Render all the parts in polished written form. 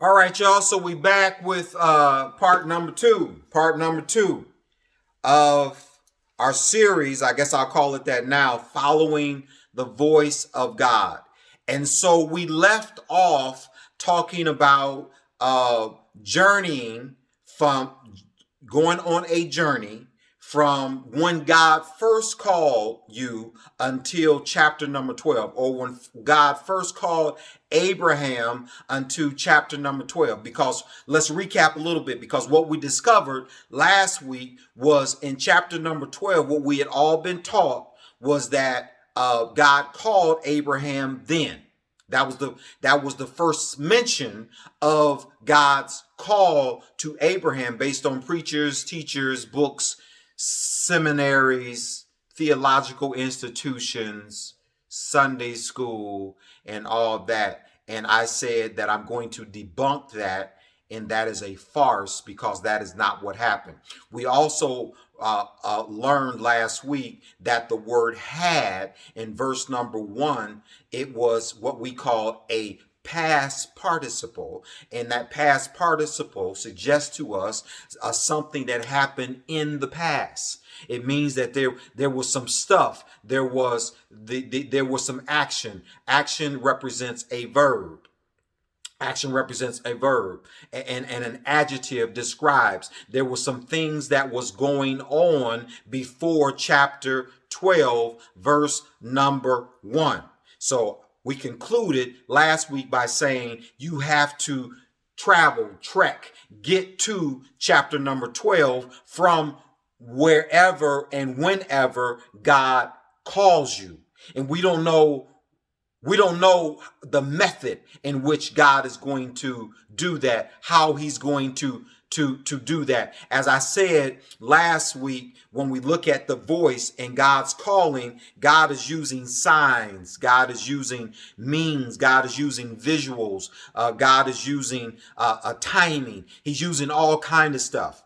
All right, y'all. So we back with part number two. Part number two of our series. I guess I'll call it that now. Following the voice of God. And so we left off talking about journeying from going on a journey from when God first called you until chapter number 12, or when God first called Abraham unto chapter number 12. Because let's recap a little bit, because what we discovered last week was in chapter number 12, what we had all been taught was that God called Abraham then. That was the first mention of God's call to Abraham based on preachers, teachers, books, seminaries, theological institutions, Sunday school, and all that. And I said that I'm going to debunk that, and that is a farce, because that is not what happened. We also learned last week that the word had in verse number 1, it was what we call a past participle, and that past participle suggests to us something that happened in the past. It means that there was some stuff, there was some action. Action represents a verb. Action represents a verb, and an adjective describes. There were some things that was going on before chapter 12, verse number 1. So we concluded last week by saying you have to trek, get to chapter number 12 from wherever and whenever God calls you. And we don't know the method in which God is going to do that, how he's going to do that. As I said last week, when we look at the voice and God's calling, God is using signs, God is using means, God is using visuals, God is using a timing. He's using all kind of stuff.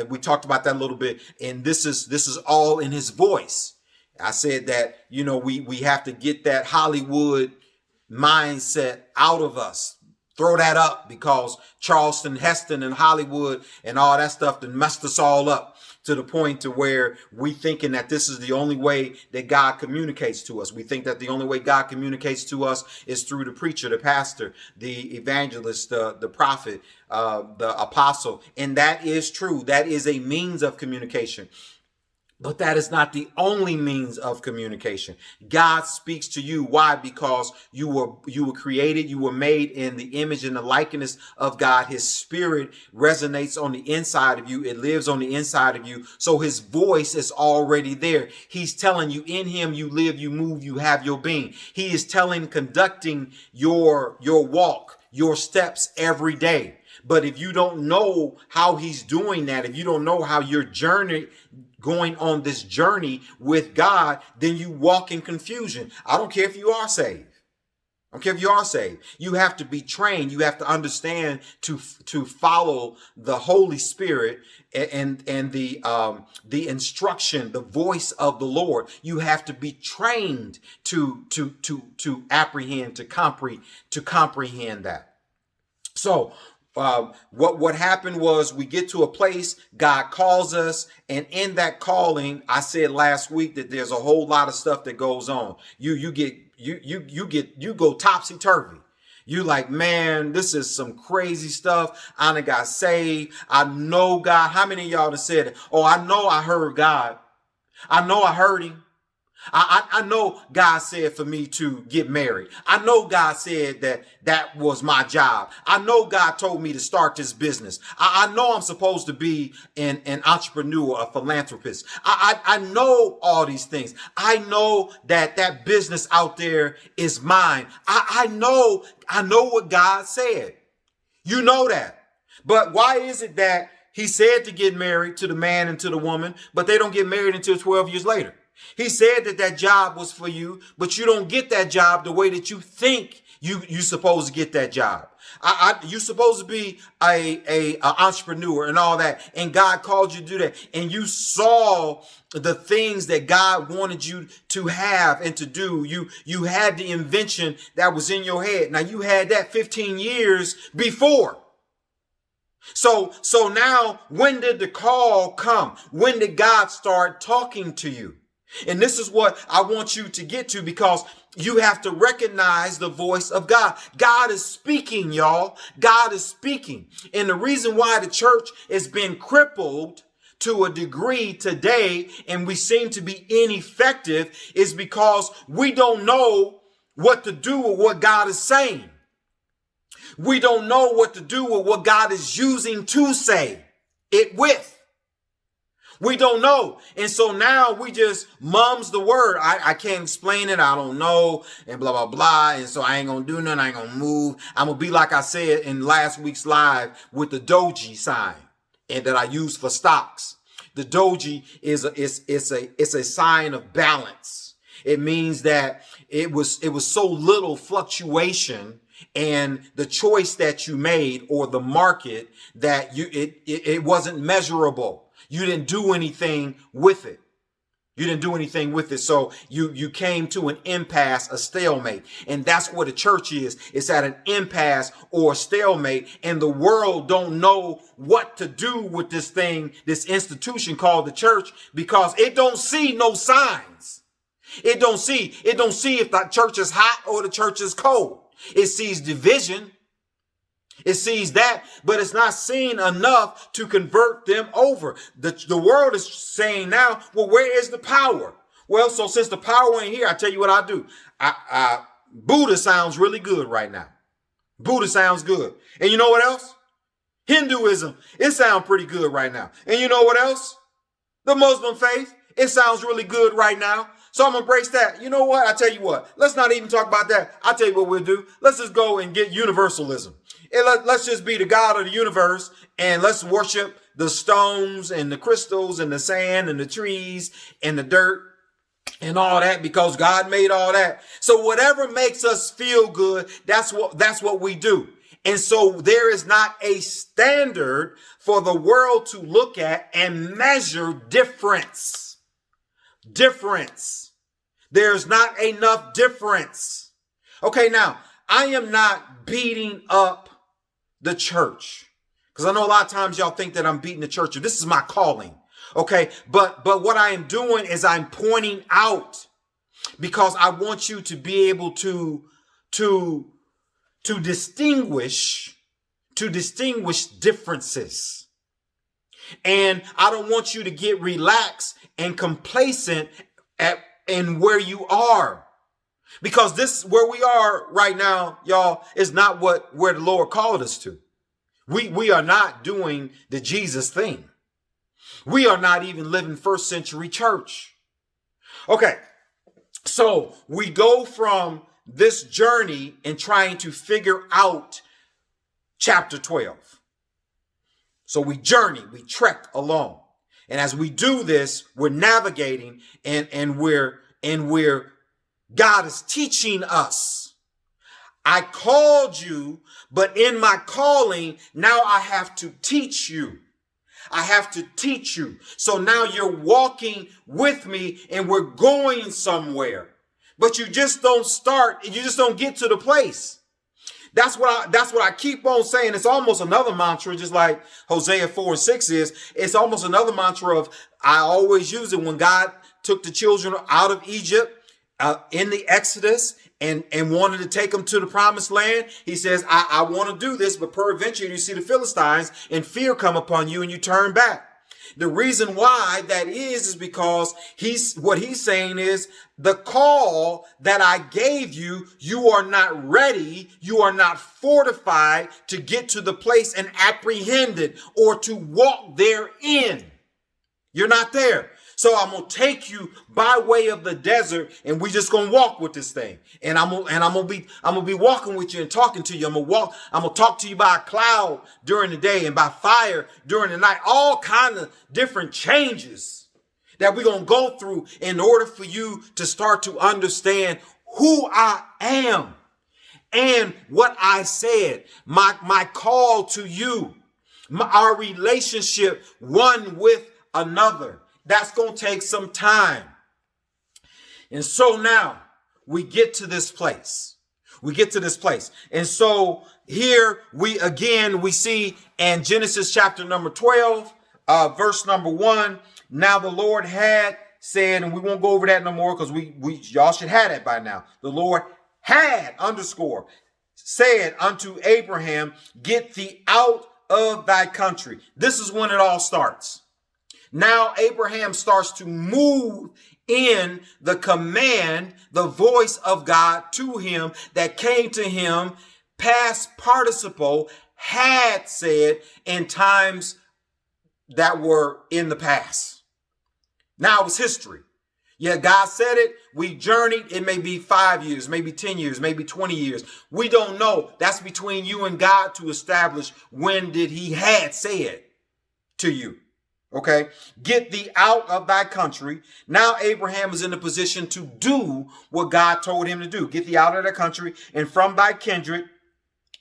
We talked about that a little bit, and this is all in his voice. I said that, we have to get that Hollywood mindset out of us. Throw that up, because Charleston Heston and Hollywood and all that stuff that messed us all up to the point to where we thinking that this is the only way that God communicates to us. We think that the only way God communicates to us is through the preacher, the pastor, the evangelist, the prophet, the apostle. And that is true. That is a means of communication. But that is not the only means of communication. God speaks to you. Why? Because you were created, you were made in the image and the likeness of God. His spirit resonates on the inside of you. It lives on the inside of you. So his voice is already there. He's telling you, in him you live, you move, you have your being. He is conducting your walk, your steps every day. But if you don't know how he's doing that, if you don't know how your journey going on this journey with God, then you walk in confusion. I don't care if you are saved. I don't care if you are saved. You have to be trained. You have to understand to follow the Holy Spirit and the instruction, the voice of the Lord. You have to be trained to apprehend, to comprehend that. So what happened was we get to a place, God calls us, and in that calling, I said last week that there's a whole lot of stuff that goes on. You go topsy-turvy. You like, man, this is some crazy stuff. I done got saved. I know God. How many of y'all have said, oh, I know I heard God. I know I heard him. I know God said for me to get married. I know God said that was my job. I know God told me to start this business. I know I'm supposed to be an entrepreneur, a philanthropist. I know all these things. I know that business out there is mine. I know what God said. You know that. But why is it that he said to get married to the man and to the woman, but they don't get married until 12 years later? He said that job was for you, but you don't get that job the way that you think You supposed to get that job. You supposed to be a entrepreneur and all that. And God called you to do that. And you saw the things that God wanted you to have and to do. You had the invention that was in your head. Now you had that 15 years before. So now, when did the call come? When did God start talking to you? And this is what I want you to get to, because you have to recognize the voice of God. God is speaking, y'all. God is speaking. And the reason why the church has been crippled to a degree today, and we seem to be ineffective, is because we don't know what to do with what God is saying. We don't know what to do with what God is using to say it with. We don't know. And so now we just mums the word. I can't explain it. I don't know. And blah, blah, blah. And so I ain't going to do nothing. I ain't going to move. I'm going to be like I said in last week's live with the doji sign and that I use for stocks. The doji is a sign of balance. It means that it was so little fluctuation and the choice that you made, or the market, that it wasn't measurable. You didn't do anything with it. You didn't do anything with it. So you came to an impasse, a stalemate. And that's what a church is. It's at an impasse or a stalemate. And the world don't know what to do with this thing, this institution called the church, because it don't see no signs. It don't see if the church is hot or the church is cold. It sees division. It sees that, but it's not seeing enough to convert them over. The world is saying now, well, where is the power? Well, so since the power ain't here, I tell you what I do. Buddha sounds really good right now. Buddha sounds good. And you know what else? Hinduism, it sounds pretty good right now. And you know what else? The Muslim faith, it sounds really good right now. So I'm going to embrace that. You know what? I tell you what, let's not even talk about that. I'll tell you what we'll do. Let's just go and get universalism. And let's just be the God of the universe, and let's worship the stones and the crystals and the sand and the trees and the dirt and all that, because God made all that. So whatever makes us feel good, that's what we do. And so there is not a standard for the world to look at and measure difference. Difference. There's not enough difference. Okay, now I am not beating up the church, because I know a lot of times y'all think that I'm beating the church. This is my calling. Okay. But what I am doing is I'm pointing out, because I want you to be able to distinguish differences. And I don't want you to get relaxed and complacent in where you are. Because this, where we are right now, y'all, is not where the Lord called us to. We are not doing the Jesus thing. We are not even living first century church. Okay. So we go from this journey and trying to figure out chapter 12. So we journey, we trek along. And as we do this, we're navigating and we're God is teaching us. I called you, but in my calling, now I have to teach you. I have to teach you. So now you're walking with me and we're going somewhere. But you just don't start, you just don't get to the place. That's what I keep on saying. It's almost another mantra, just like Hosea 4:6 is. It's almost another mantra of, I always use it when God took the children out of Egypt in the Exodus and wanted to take them to the promised land. He says, I want to do this, but peradventure you see the Philistines and fear come upon you and you turn back. The reason why that is because what he's saying is, the call that I gave you, you are not ready. You are not fortified to get to the place and apprehend it or to walk therein. You're not there. So I'm going to take you by way of the desert, and we just going to walk with this thing. And I'm going to be walking with you and talking to you. I'm going to talk to you by a cloud during the day and by fire during the night. All kinds of different changes that we're going to go through in order for you to start to understand who I am. And what I said, my call to you, our relationship one with another, that's going to take some time. And so now we get to this place. And so here we see in Genesis chapter number 12, verse number 1. Now the Lord had said, and we won't go over that no more because y'all should have that by now. The Lord had said unto Abraham, get thee out of thy country. This is when it all starts. Now Abraham starts to move in the command, the voice of God to him that came to him, past participle, had said in times that were in the past. Now it's history. Yeah, God said it. We journeyed. It may be 5 years, maybe 10 years, maybe 20 years. We don't know. That's between you and God to establish when did he had said to you. Okay, get thee out of thy country. Now Abraham is in a position to do what God told him to do. Get thee out of thy country and from thy kindred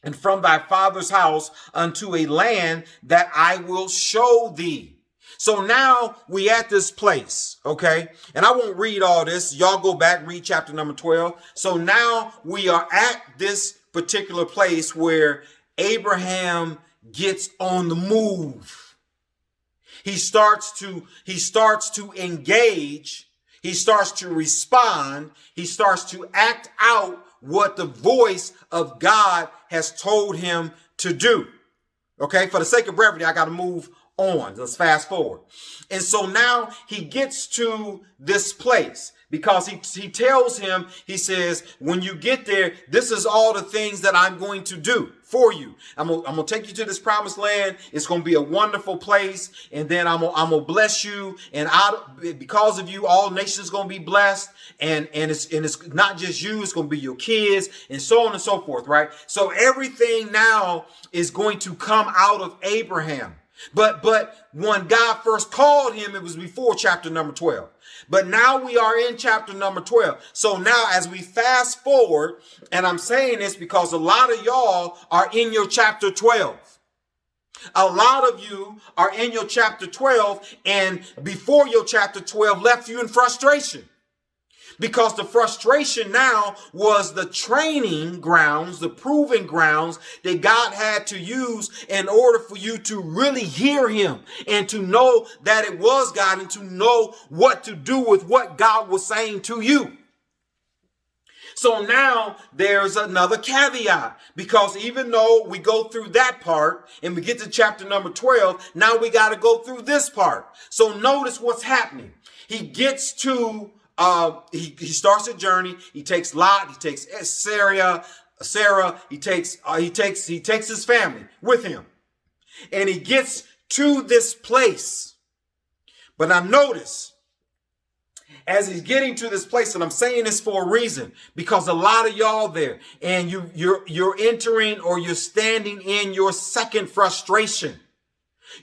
and from thy father's house unto a land that I will show thee. So now we at this place, okay? And I won't read all this. Y'all go back, read chapter number 12. So now we are at this particular place where Abraham gets on the move. He starts to engage. He starts to respond. He starts to act out what the voice of God has told him to do. Okay, for the sake of brevity, I got to move on. Let's fast forward. And so now he gets to this place because he tells him, he says, when you get there, this is all the things that I'm going to do for you. I'm going to take you to this promised land. It's going to be a wonderful place. And then I'm going to bless you. And because of you, all nations going to be blessed. And it's not just you, it's going to be your kids and so on and so forth, right? So everything now is going to come out of Abraham. But when God first called him, it was before chapter number 12. But now we are in chapter number 12. So now as we fast forward, and I'm saying this because a lot of y'all are in your chapter 12. A lot of you are in your chapter 12, and before your chapter 12 left you in frustration. Because the frustration now was the training grounds, the proving grounds that God had to use in order for you to really hear him and to know that it was God and to know what to do with what God was saying to you. So now there's another caveat, because even though we go through that part and we get to chapter number 12, now we got to go through this part. So notice what's happening. He gets to he starts a journey. He takes Lot. He takes Sarah. He takes his family with him, and he gets to this place. But now notice, as he's getting to this place, and I'm saying this for a reason, because a lot of y'all there, and you're entering or you're standing in your second frustration.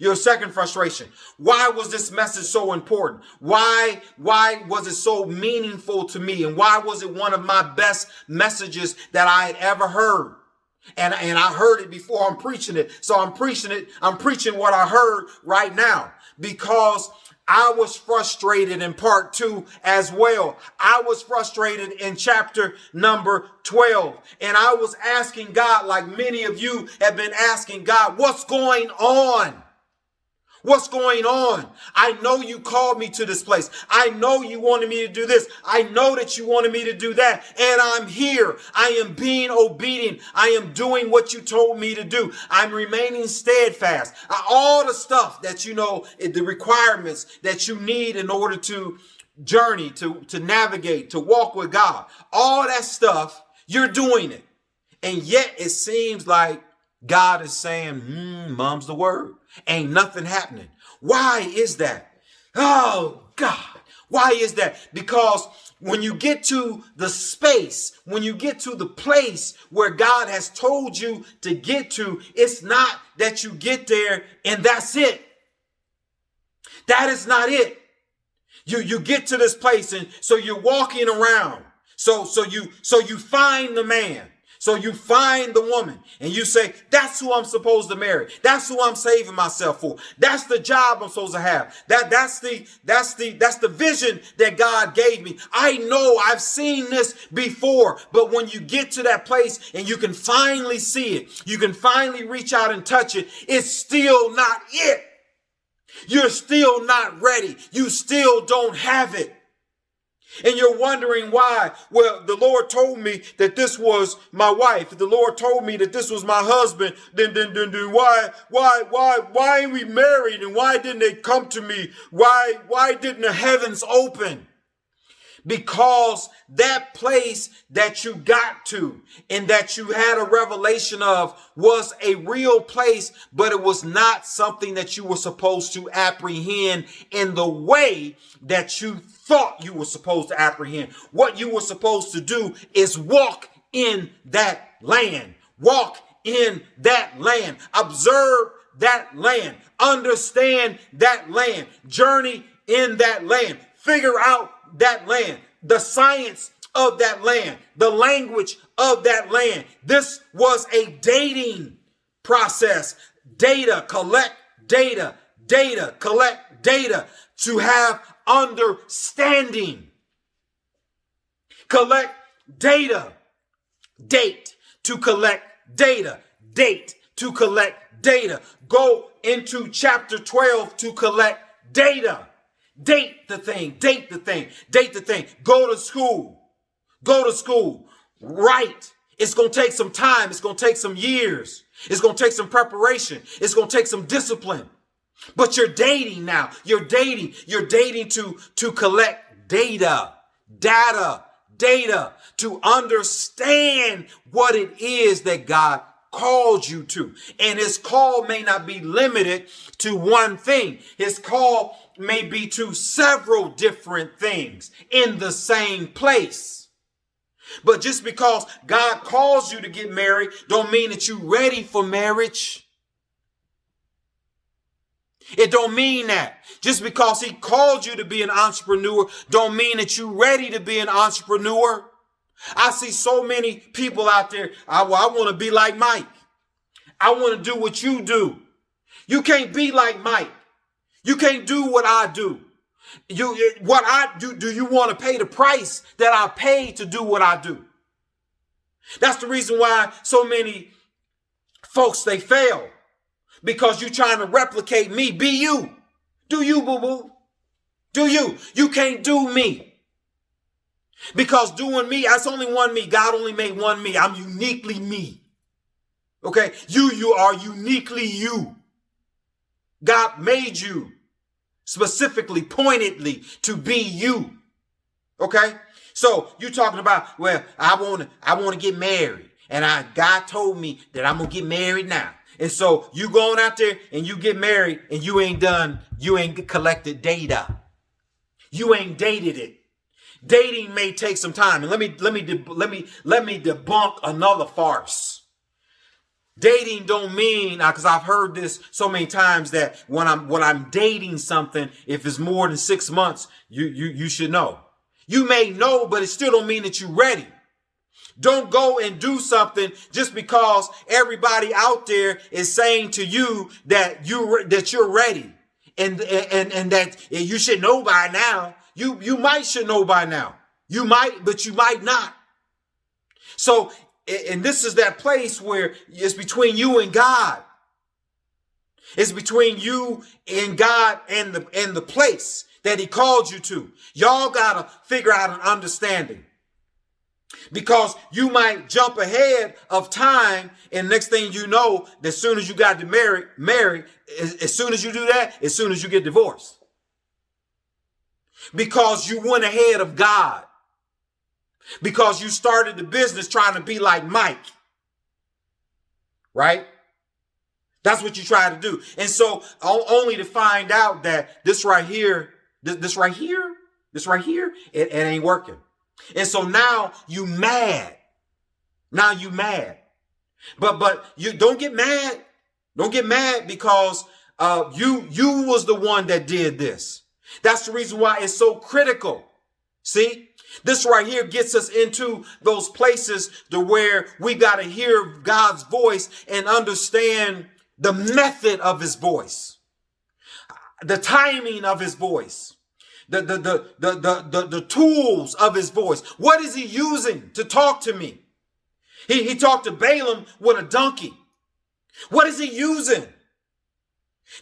Your second frustration. Why was this message so important? Why was it so meaningful to me? And why was it one of my best messages that I had ever heard? And I heard it before I'm preaching it. So I'm preaching it. I'm preaching what I heard right now, because I was frustrated in part 2 as well. I was frustrated in chapter number 12. And I was asking God, like many of you have been asking God, what's going on? What's going on? I know you called me to this place. I know you wanted me to do this. I know that you wanted me to do that. And I'm here. I am being obedient. I am doing what you told me to do. I'm remaining steadfast. All the stuff that you know, the requirements that you need in order to journey, to navigate, to walk with God. All that stuff, you're doing it. And yet it seems like God is saying, mom's the word. Ain't nothing happening. Why is that? Oh, God. Why is that? Because when you get to the space, when you get to the place where God has told you to get to, it's not that you get there and that's it. That is not it. You get to this place, and so you're walking around. So you find the man. So you find the woman and you say, that's who I'm supposed to marry. That's who I'm saving myself for. That's the job I'm supposed to have. That's the vision that God gave me. I know I've seen this before, but when you get to that place and you can finally see it, you can finally reach out and touch it, it's still not it. You're still not ready. You still don't have it. And you're wondering why. Well, the Lord told me that this was my wife. The Lord told me that this was my husband. Then why ain't we married? And why didn't they come to me? Why didn't the heavens open? Because that place that you got to and that you had a revelation of was a real place, but it was not something that you were supposed to apprehend in the way that you thought you were supposed to apprehend. What you were supposed to do is walk in that land. Walk in that land. Observe that land. Understand that land. Journey in that land. Figure out that land, the science of that land, the language of that land. This was a dating process. Data, collect data, collect data to have understanding. Collect data, date to collect data, date to collect data. Go into chapter 12 to collect data. Date the thing. Go to school. Write. It's going to take some time. It's going to take some years. It's going to take some preparation. It's going to take some discipline. But you're dating now. You're dating to collect data, to understand what it is that God called you to. And his call may not be limited to one thing. His call may be to several different things in the same place. But just because God calls you to get married don't mean that you're ready for marriage. It don't mean that. Just because he called you to be an entrepreneur don't mean that you're ready to be an entrepreneur. I see so many people out there. I want to be like Mike. I want to do what you do. You can't be like Mike. You can't do what I do. What I do you want to pay the price that I pay to do what I do? That's the reason why so many folks, they fail. Because you're trying to replicate me. Be you. Do you, boo-boo? Do you? You can't do me. Because doing me, that's only one me. God only made one me. I'm uniquely me. Okay? You are uniquely you. God made you specifically, pointedly to be you. Okay? So you're talking about, well, I want to get married. And God told me that I'm going to get married now. And so you going out there and you get married and you ain't collected data. You ain't dated it. Dating may take some time. And let me debunk another farce. Dating don't mean, because I've heard this so many times, that when I'm dating something, if it's more than 6 months, you should know. You may know, but it still don't mean that you're ready. Don't go and do something just because everybody out there is saying to you that you're ready and that you should know by now. You might should know by now. You might, but you might not. So, and this is that place where it's between you and God. It's between you and God and the place that he called you to. Y'all gotta figure out an understanding. Because you might jump ahead of time, and next thing you know, as soon as you got to marry, as soon as you do that, as soon as you get divorced. Because you went ahead of God. Because you started the business trying to be like Mike. Right? That's what you try to do. And so only to find out that this right here, it ain't working. And so now you mad. But you don't get mad. Don't get mad because you was the one that did this. That's the reason why it's so critical. See, This right here gets us into those places to where we got to hear God's voice and understand the method of his voice, the timing of his voice, the tools of his voice. What is he using to talk to me? He talked to Balaam with a donkey. What is he using?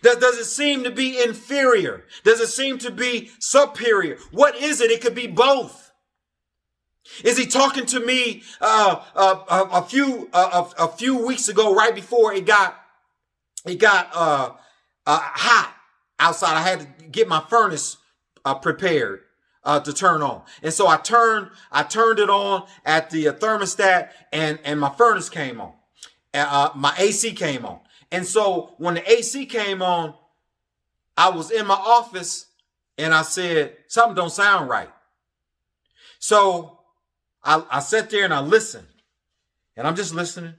Does it seem to be inferior? Does it seem to be superior? What is it? It could be both. Is he talking to me a few weeks ago, right before it got hot outside? I had to get my furnace prepared to turn on, and so I turned it on at the thermostat, and my furnace came on. My AC came on, and so when the AC came on, I was in my office, and I said something don't sound right. So I sat there and I listened, and I'm just listening,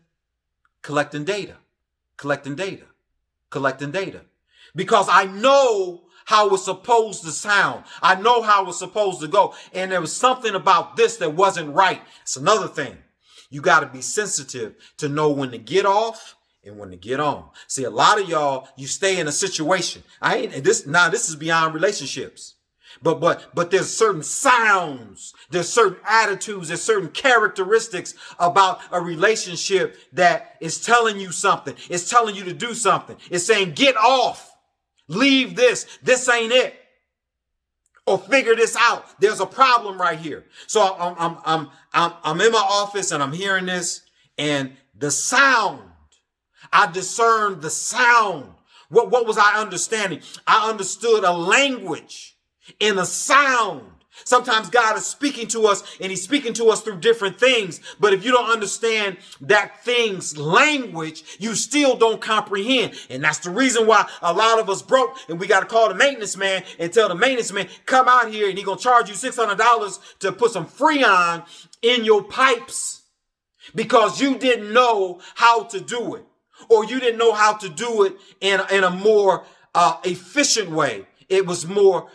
collecting data, because I know how it's supposed to sound. I know how it's supposed to go. And there was something about this that wasn't right. It's another thing. You got to be sensitive to know when to get off and when to get on. See, a lot of y'all, you stay in a situation. This is beyond relationships. But there's certain sounds, there's certain attitudes, there's certain characteristics about a relationship that is telling you something. It's telling you to do something. It's saying, get off, leave this. This ain't it. Or figure this out. There's a problem right here. So I'm in my office and I'm hearing this, and the sound, I discerned the sound. What was I understanding? I understood a language in a sound. Sometimes God is speaking to us, and he's speaking to us through different things. But if you don't understand that thing's language, you still don't comprehend. And that's the reason why a lot of us broke, and we got to call the maintenance man and tell the maintenance man, come out here, and he's going to charge you $600 to put some Freon in your pipes because you didn't know how to do it, or you didn't know how to do it in a more efficient way. It was more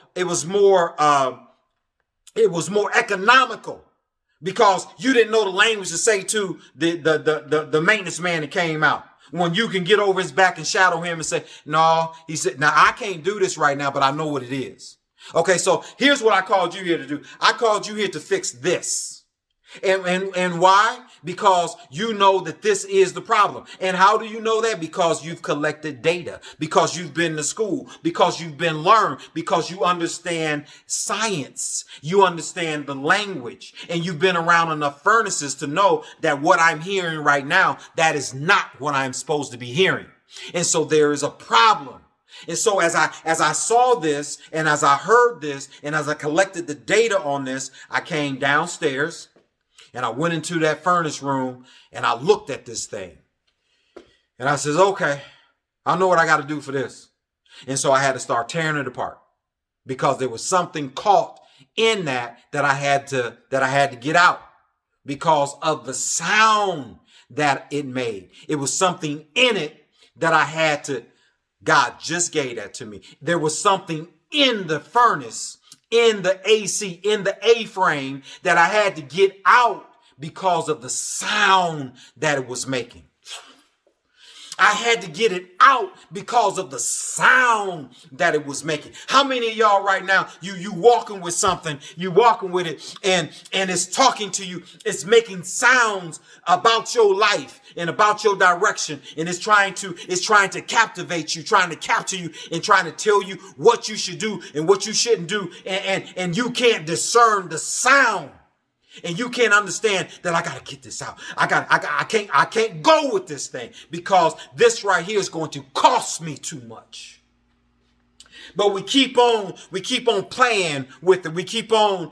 economical because you didn't know the language to say to the maintenance man that came out. When you can get over his back and shadow him and say, no, he said, now I can't do this right now, but I know what it is. Okay, so here's what I called you here to do. I called you here to fix this. And why? Because you know that this is the problem. And how do you know that? Because you've collected data, because you've been to school, because you've been learned, because you understand science, you understand the language, and you've been around enough furnaces to know that what I'm hearing right now, that is not what I'm supposed to be hearing. And so there is a problem. And so as I saw this, and as I heard this, and as I collected the data on this, I came downstairs. And I went into that furnace room and I looked at this thing. And I says, okay, I know what I got to do for this. And so I had to start tearing it apart because there was something caught in that I had to get out because of the sound that it made. It was something in it that I had to, God just gave that to me. There was something in the furnace, in the AC, in the A-frame that I had to get out because of the sound that it was making. I had to get it out because of the sound that it was making. How many of y'all right now, you walking with something, you walking with it, and it's talking to you, it's making sounds about your life and about your direction, and it's trying to captivate you, trying to capture you, and trying to tell you what you should do and what you shouldn't do, and you can't discern the sound. And you can't understand that I got to get this out. I can't go with this thing because this right here is going to cost me too much. But we keep on playing with it. We keep on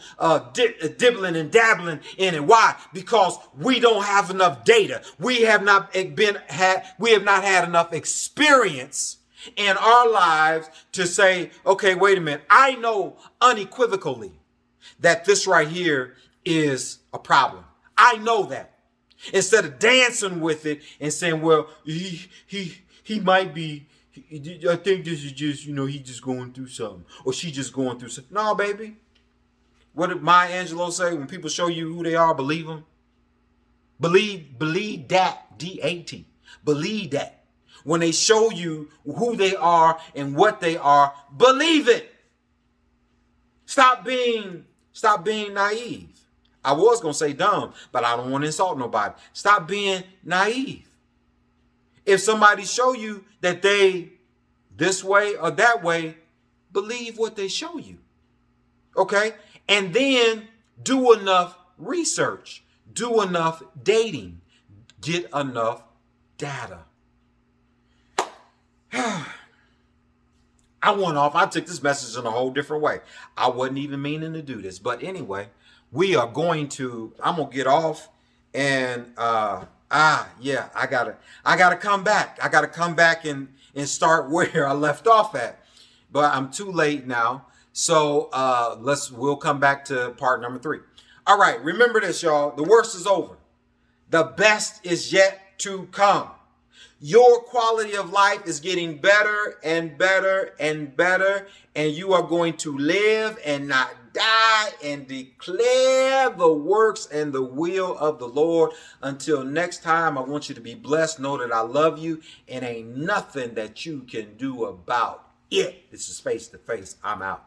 dibbling and dabbling in it. Why? Because we don't have enough data. We have not had enough experience in our lives to say, okay, wait a minute. I know unequivocally that this right here is a problem. I know that. Instead of dancing with it and saying, well, he might be, I think this is just, he's just going through something, or she just going through something. No, baby. What did Maya Angelou say? When people show you who they are, believe them. Believe that, D-A-T. Believe that. When they show you who they are and what they are, believe it. Stop being naive. I was going to say dumb, but I don't want to insult nobody. Stop being naive. If somebody show you that they this way or that way, believe what they show you. Okay? And then do enough research. Do enough dating. Get enough data. I went off. I took this message in a whole different way. I wasn't even meaning to do this. But anyway, I'm going to get off and yeah, I gotta come back. I gotta come back and start where I left off at. But I'm too late now. So we'll come back to part number 3. All right, remember this, y'all. The worst is over. The best is yet to come. Your quality of life is getting better and better and better, and you are going to live and not die and declare the works and the will of the Lord. Until next time, I want you to be blessed. Know that I love you, and ain't nothing that you can do about it. This is Face to Face. I'm out.